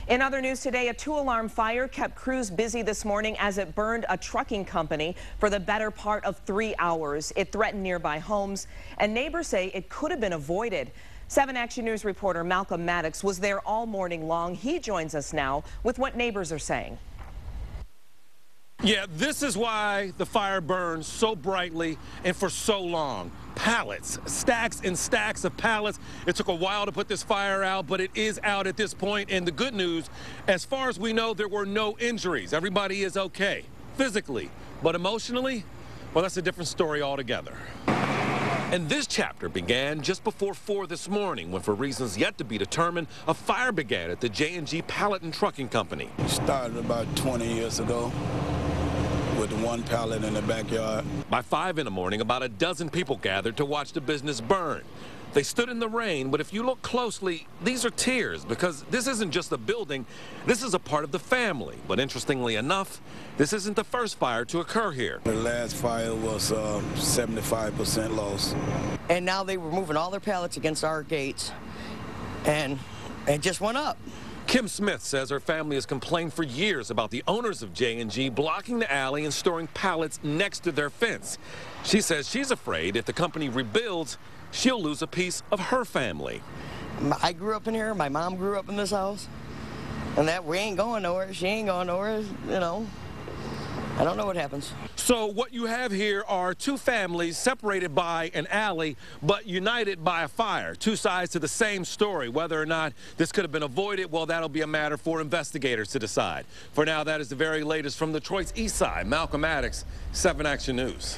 In other news today, a 2-alarm fire kept crews busy this morning as it burned a trucking company for the better part of 3 hours. It threatened nearby homes, and neighbors say it could have been avoided. 7 Action News reporter Malcolm Maddox was there all morning long. He joins us now with what neighbors are saying. Yeah, this is why the fire burned so brightly and for so long. Pallets, stacks and stacks of pallets. It took a while to put this fire out, but it is out at this point. And the good news, as far as we know, there were no injuries. Everybody is okay physically, but emotionally, well, that's a different story altogether. And this chapter began just before 4 this morning when, for reasons yet to be determined, a fire began at the J&G Pallet and Trucking Company. It started about 20 years ago with one pallet in the backyard. By 5 in the morning, about a dozen people gathered to watch the business burn. They stood in the rain, but if you look closely, these are tears because this isn't just a building, this is a part of the family. But interestingly enough, this isn't the first fire to occur here. The last fire was 75% loss. And now they were moving all their pallets against our gates, and it just went up. Kim Smith says her family has complained for years about the owners of J&G blocking the alley and storing pallets next to their fence. She says she's afraid if the company rebuilds, she'll lose a piece of her family. I grew up in here. My mom grew up in this house. And that we ain't going nowhere. She ain't going nowhere, you know. I don't know what happens. So what you have here are two families separated by an alley, but united by a fire. Two sides to the same story. Whether or not this could have been avoided, well, that'll be a matter for investigators to decide. For now, that is the very latest from Detroit's East Side. Malcolm Maddox, 7 Action News.